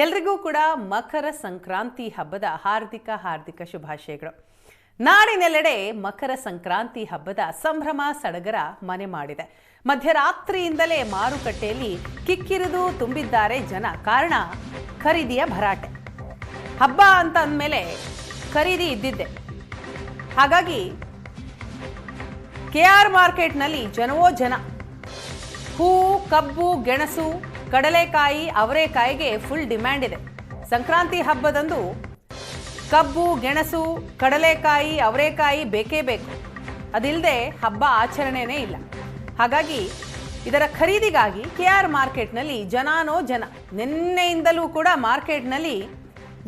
ಎಲ್ರಿಗೂ ಕೂಡ ಮಕರ ಸಂಕ್ರಾಂತಿ ಹಬ್ಬದ ಹಾರ್ದಿಕ ಶುಭಾಶಯಗಳು. ನಾಡಿನೆಲ್ಲೆಡೆ ಮಕರ ಸಂಕ್ರಾಂತಿ ಹಬ್ಬದ ಸಂಭ್ರಮ ಸಡಗರ ಮನೆ ಮಾಡಿದೆ. ಮಧ್ಯರಾತ್ರಿಯಿಂದಲೇ ಮಾರುಕಟ್ಟೆಯಲ್ಲಿ ಕಿಕ್ಕಿರಿದು ತುಂಬಿದ್ದಾರೆ ಜನ. ಕಾರಣ ಖರೀದಿಯ ಭರಾಟೆ. ಹಬ್ಬ ಅಂತ ಅಂದಮೇಲೆ ಖರೀದಿ ಇದ್ದಿದ್ದೆ. ಹಾಗಾಗಿ KR ಮಾರ್ಕೆಟ್ನಲ್ಲಿ ಜನವೋ ಜನ. ಹೂ, ಕಬ್ಬು, ಗೆಣಸು, ಕಡಲೆಕಾಯಿ, ಅವರೆಕಾಯಿಗೆ ಫುಲ್ ಡಿಮ್ಯಾಂಡ್ ಇದೆ. ಸಂಕ್ರಾಂತಿ ಹಬ್ಬದಂದು ಕಬ್ಬು, ಗೆಣಸು, ಕಡಲೆಕಾಯಿ, ಅವರೆಕಾಯಿ ಬೇಕೇ ಬೇಕು. ಅದಿಲ್ಲದೆ ಹಬ್ಬ ಆಚರಣೆನೇ ಇಲ್ಲ. ಹಾಗಾಗಿ ಇದರ ಖರೀದಿಗಾಗಿ KR ಮಾರ್ಕೆಟ್ನಲ್ಲಿ ಜನಾನೋ ಜನ. ನಿನ್ನೆಯಿಂದಲೂ ಕೂಡ ಮಾರ್ಕೆಟ್ನಲ್ಲಿ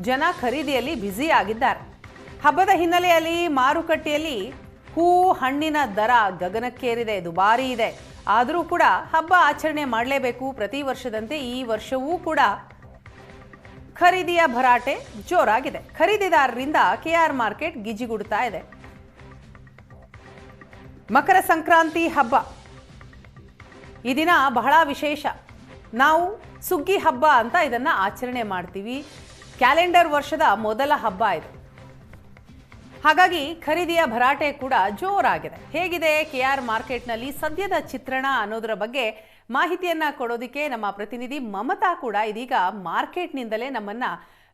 ಜನ ಖರೀದಿಯಲ್ಲಿ ಬ್ಯುಸಿ ಆಗಿದ್ದಾರೆ. ಹಬ್ಬದ ಹಿನ್ನೆಲೆಯಲ್ಲಿ ಮಾರುಕಟ್ಟೆಯಲ್ಲಿ ಹೂ, ಹಣ್ಣಿನ ದರ ಗಗನಕ್ಕೇರಿದೆ, ದುಬಾರಿ ಇದೆ. ಆದರೂ ಕೂಡ ಹಬ್ಬ ಆಚರಣೆ ಮಾಡಲೇಬೇಕು. ಪ್ರತಿ ವರ್ಷದಂತೆ ಈ ವರ್ಷವೂ ಕೂಡ ಖರೀದಿಯ ಭರಾಟೆ ಜೋರಾಗಿದೆ. ಖರೀದಿದಾರರಿಂದ KR ಮಾರ್ಕೆಟ್ ಗಿಜಿಗುಡ್ತಾ ಇದೆ. ಮಕರ ಸಂಕ್ರಾಂತಿ ಹಬ್ಬ ಈ ದಿನ ಬಹಳ ವಿಶೇಷ. ನಾವು ಸುಗ್ಗಿ ಹಬ್ಬ ಅಂತ ಇದನ್ನ ಆಚರಣೆ ಮಾಡ್ತೀವಿ. ಕ್ಯಾಲೆಂಡರ್ ವರ್ಷದ ಮೊದಲ ಹಬ್ಬ ಇದು. ಹಾಗಾಗಿ ಖರೀದಿಯ ಭರಾಟೆ ಕೂಡ ಜೋರಾಗಿದೆ. ಹೇಗಿದೆ KR ಮಾರ್ಕೆಟ್ನಲ್ಲಿ ಸದ್ಯದ ಚಿತ್ರಣ ಅನ್ನೋದರ ಬಗ್ಗೆ ಮಾಹಿತಿಯನ್ನ ಕೊಡೋದಕ್ಕೆ ನಮ್ಮ ಪ್ರತಿನಿಧಿ ಮಮತಾ ಕೂಡ ಇದೀಗ ಮಾರ್ಕೆಟ್ನಿಂದಲೇ ನಮ್ಮನ್ನ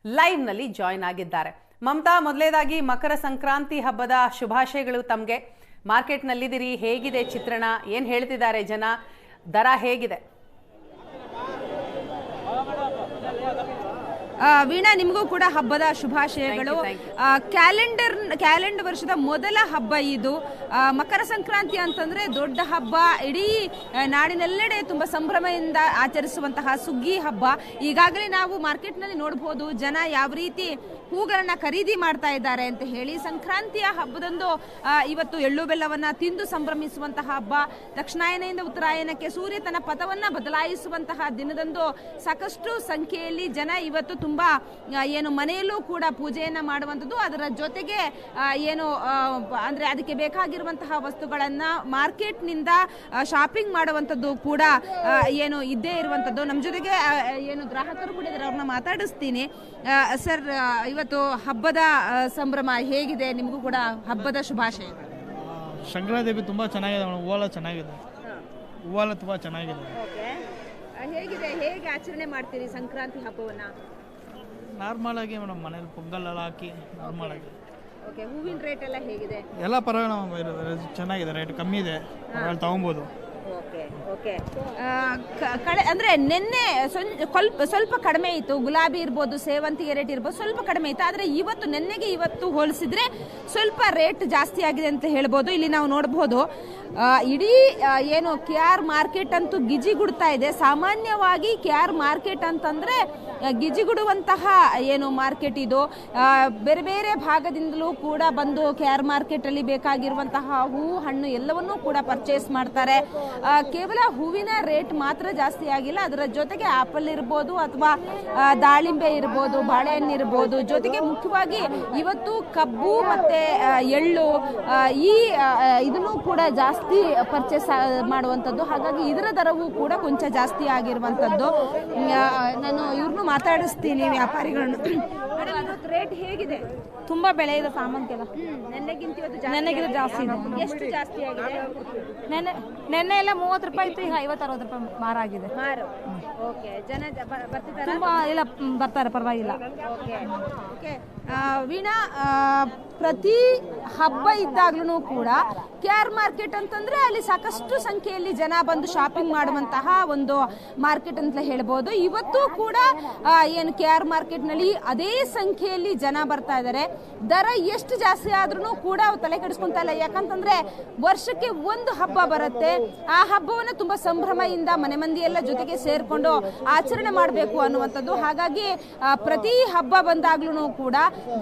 ಲೈವ್ನಲ್ಲಿ ಜಾಯ್ನ್ ಆಗಿದ್ದಾರೆ. ಮಮತಾ, ಮೊದಲೇದಾಗಿ ಮಕರ ಸಂಕ್ರಾಂತಿ ಹಬ್ಬದ ಶುಭಾಶಯಗಳು ತಮಗೆ. ಮಾರ್ಕೆಟ್ನಲ್ಲಿದ್ದೀರಿ, ಹೇಗಿದೆ ಚಿತ್ರಣ? ಏನು ಹೇಳ್ತಿದ್ದಾರೆ ಜನ? ದರ ಹೇಗಿದೆ? ವೀಣಾ, ನಿಮಗೂ ಕೂಡ ಹಬ್ಬದ ಶುಭಾಶಯಗಳು. ಕ್ಯಾಲೆಂಡರ್ ವರ್ಷದ ಮೊದಲ ಹಬ್ಬ ಇದು. ಮಕರ ಸಂಕ್ರಾಂತಿ ಅಂತಂದ್ರೆ ದೊಡ್ಡ ಹಬ್ಬ. ಇಡೀ ನಾಡಿನೆಲ್ಲೆಡೆ ತುಂಬಾ ಸಂಭ್ರಮದಿಂದ ಆಚರಿಸುವಂತಹ ಸುಗ್ಗಿ ಹಬ್ಬ. ಈಗಾಗಲೇ ನಾವು ಮಾರ್ಕೆಟ್ನಲ್ಲಿ ನೋಡಬಹುದು ಜನ ಯಾವ ರೀತಿ ಹೂಗಳನ್ನ ಖರೀದಿ ಮಾಡ್ತಾ ಇದ್ದಾರೆ ಅಂತ ಹೇಳಿ. ಸಂಕ್ರಾಂತಿಯ ಹಬ್ಬದಂದು ಇವತ್ತು ಎಳ್ಳು ಬೆಲ್ಲವನ್ನ ತಿಂದು ಸಂಭ್ರಮಿಸುವಂತಹ ಹಬ್ಬ. ದಕ್ಷಿಣಾಯನದಿಂದ ಉತ್ತರಾಯಣಕ್ಕೆ ಸೂರ್ಯ ತನ್ನ ಪಥವನ್ನ ಬದಲಾಯಿಸುವಂತಹ ದಿನದಂದು ಸಾಕಷ್ಟು ಸಂಖ್ಯೆಯಲ್ಲಿ ಜನ ಇವತ್ತು ತುಂಬಾ ಮನೆಯಲ್ಲೂ ಕೂಡ ಪೂಜೆಯನ್ನ ಮಾಡುವಂಥದ್ದು. ಅದರ ಜೊತೆಗೆ ಅಂದ್ರೆ ಅದಕ್ಕೆ ಬೇಕಾಗಿರುವಂತಹ ವಸ್ತುಗಳನ್ನ ಮಾರ್ಕೆಟ್ನಿಂದ ಶಾಪಿಂಗ್ ಮಾಡುವಂಥದ್ದು ಕೂಡ ಇದ್ದೇ ಇರುವಂಥದ್ದು. ನಮ್ಮ ಜೊತೆಗೆ ಗ್ರಾಹಕರು ಕೂಡ ಇದ್ದಾರೆ, ಅವ್ರನ್ನ ಮಾತಾಡಿಸ್ತೀನಿ. ಸರ್, ಇವತ್ತು ಹಬ್ಬದ ಸಂಭ್ರಮ ಹೇಗಿದೆ? ನಿಮಗೂ ಕೂಡ ಹಬ್ಬದ ಶುಭಾಶಯ. ಸಂಕ್ರಾಂತಿ ತುಂಬಾ ಚೆನ್ನಾಗಿದೆ, ಹೂವೆಲ್ಲ ಚೆನ್ನಾಗಿದೆ, ಹೂವೆಲ್ಲ ತುಂಬಾ ಚೆನ್ನಾಗಿದೆ. ಹೇಗೆ ಆಚರಣೆ ಮಾಡ್ತೀರಿ ಸಂಕ್ರಾಂತಿ ಹಬ್ಬವನ್ನ? ನಾರ್ಮಲ್ ಆಗಿ ಮೇಡಮ್, ಮನೇಲಿ ಪೊಂಗಲ್ ಎಲ್ಲ ಹಾಕಿ ನಾರ್ಮಲ್ ಆಗಿ. ಹೂವಿನ ರೇಟ್ ಎಲ್ಲ ಹೇಗಿದೆ? ಎಲ್ಲ ಪರವಾಗಿಲ್ಲ, ಚೆನ್ನಾಗಿದೆ, ರೇಟ್ ಕಮ್ಮಿ ಇದೆ, ತಗೊಬೋದು. ಅಂದ್ರೆ ನಿನ್ನೆ ಸ್ವಲ್ಪ ಕಡಿಮೆ ಇತ್ತು. ಗುಲಾಬಿ ಇರ್ಬೋದು, ಸೇವಂತಿಗೆ ರೇಟ್ ಇರ್ಬೋದು, ಸ್ವಲ್ಪ ಕಡಿಮೆ ಇತ್ತು. ಆದ್ರೆ ಇವತ್ತು ನಿನ್ನೆಗೆ ಇವತ್ತು ಹೋಲಿಸಿದ್ರೆ ಸ್ವಲ್ಪ ರೇಟ್ ಜಾಸ್ತಿ ಆಗಿದೆ ಅಂತ ಹೇಳ್ಬೋದು. ಇಲ್ಲಿ ನಾವು ನೋಡಬಹುದು ಇಡೀ KR ಮಾರ್ಕೆಟ್ ಅಂತೂ ಗಿಜಿಗುಡ್ತಾ ಇದೆ. ಸಾಮಾನ್ಯವಾಗಿ KR ಮಾರ್ಕೆಟ್ ಅಂತಂದ್ರೆ ಗಿಜಿಗುಡುವಂತಹ ಮಾರ್ಕೆಟ್ ಇದು. ಬೇರೆ ಬೇರೆ ಭಾಗದಿಂದಲೂ ಕೂಡ ಬಂದು KR ಮಾರ್ಕೆಟ್ ಅಲ್ಲಿ ಬೇಕಾಗಿರುವಂತಹ ಹೂ, ಹಣ್ಣು ಎಲ್ಲವನ್ನೂ ಕೂಡ ಪರ್ಚೇಸ್ ಮಾಡ್ತಾರೆ. ಕೇವಲ ಹೂವಿನ ರೇಟ್ ಮಾತ್ರ ಜಾಸ್ತಿ ಆಗಿಲ್ಲ, ಅದರ ಜೊತೆಗೆ ಆಪಲ್ ಇರ್ಬೋದು ಅಥವಾ ದಾಳಿಂಬೆ ಇರ್ಬೋದು, ಬಾಳೆಹಣ್ಣು ಇರ್ಬೋದು, ಜೊತೆಗೆ ಮುಖ್ಯವಾಗಿ ಇವತ್ತು ಕಬ್ಬು ಮತ್ತೆ ಎಳ್ಳು ಇದನ್ನು ಕೂಡ ಜಾಸ್ತಿ ಪರ್ಚೇಸ್ ಮಾಡುವಂಥದ್ದು. ಹಾಗಾಗಿ ಇದರ ದರವೂ ಕೂಡ ಕೊಂಚ ಜಾಸ್ತಿ ಆಗಿರುವಂಥದ್ದು. ನಾನು ಇವ್ರನ್ನು ಮಾತಾಡಿಸ್ತೀನಿ, ವ್ಯಾಪಾರಿಗಳನ್ನು. ರೇಟ್ ಹೇಗಿದೆ? ತುಂಬಾ ಬೆಳೆ ಇದೆ ಸಾಮಾನ್ಗೆಲ್ಲ. ನೆನ್ನೆಗಿಂತ ಜಾಸ್ತಿ ಇದೆ. ಎಷ್ಟು ಜಾಸ್ತಿ ಆಗಿದೆ? ನೆನ್ನೆ ಎಲ್ಲ 30 ರೂಪಾಯಿ ಇತ್ತು, ಈಗ 50-60 ರೂಪಾಯಿ ಮಾರ ಆಗಿದೆ. ಜನ ಬರ್ತಿದ್ದಾರೆ? ತುಂಬಾ ಇಲ್ಲ, ಬರ್ತಾರೆ, ಪರವಾಗಿಲ್ಲ. ವೀಣಾ, ಪ್ರತಿ ಹಬ್ಬ ಇದ್ದಾಗ್ಲೂ ಕೂಡ KR ಮಾರ್ಕೆಟ್ ಅಂತಂದ್ರೆ ಅಲ್ಲಿ ಸಾಕಷ್ಟು ಸಂಖ್ಯೆಯಲ್ಲಿ ಜನ ಬಂದು ಶಾಪಿಂಗ್ ಮಾಡುವಂತಹ ಒಂದು ಮಾರ್ಕೆಟ್ ಅಂತ ಹೇಳ್ಬೋದು. ಇವತ್ತು ಕೂಡ KR ಮಾರ್ಕೆಟ್ ನಲ್ಲಿ ಅದೇ ಸಂಖ್ಯೆಯಲ್ಲಿ ಜನ ಬರ್ತಾ ಇದ್ದಾರೆ. ದರ ಎಷ್ಟು ಜಾಸ್ತಿ ಆದ್ರೂ ಕೂಡ ತಲೆ ಕೆಡಿಸ್ಕೊಂತ ಇಲ್ಲ. ಯಾಕಂತಂದ್ರೆ ವರ್ಷಕ್ಕೆ ಒಂದು ಹಬ್ಬ ಬರುತ್ತೆ. ಆ ಹಬ್ಬವನ್ನು ತುಂಬಾ ಸಂಭ್ರಮದಿಂದ ಮನೆ ಮಂದಿ ಎಲ್ಲ ಜೊತೆಗೆ ಸೇರ್ಕೊಂಡು ಆಚರಣೆ ಮಾಡಬೇಕು ಅನ್ನುವಂಥದ್ದು. ಹಾಗಾಗಿ ಪ್ರತಿ ಹಬ್ಬ ಬಂದಾಗ್ಲೂ ಕೂಡ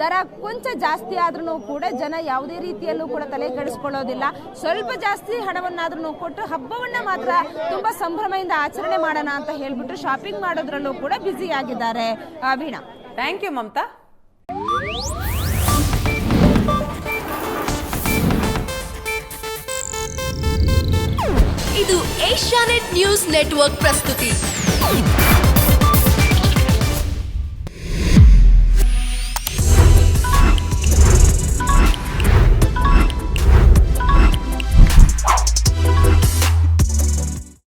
ದರ ಕೊಂಚ ಜಾಸ್ತಿ ಆದ್ರೂ ಕೂಡ ಜನ ಯಾವುದೇ ರೀತಿಯಲ್ಲೂ ಕೂಡ ತಲೆ ಕೆಡಿಸ್ಕೊಳ್ಳೋದಿಲ್ಲ. ಸ್ವಲ್ಪ ಜಾಸ್ತಿ ಹಣವನ್ನಾದ್ರೂ ಕೊಟ್ಟು ಹಬ್ಬವನ್ನ ಮಾತ್ರ ತುಂಬಾ ಸಂಭ್ರಮದಿಂದ ಆಚರಣೆ ಮಾಡೋಣ ಅಂತ ಹೇಳ್ಬಿಟ್ಟು ಶಾಪಿಂಗ್ ಮಾಡೋದ್ರಲ್ಲೂ ಕೂಡ ಬ್ಯುಸಿ ಆಗಿದ್ದಾರೆ. Veena, thank you Mamata. ಇದು ಏಷ್ಯಾನೆಟ್ ನ್ಯೂಸ್ ನೆಟ್ವರ್ಕ್ ಪ್ರಸ್ತುತಿ.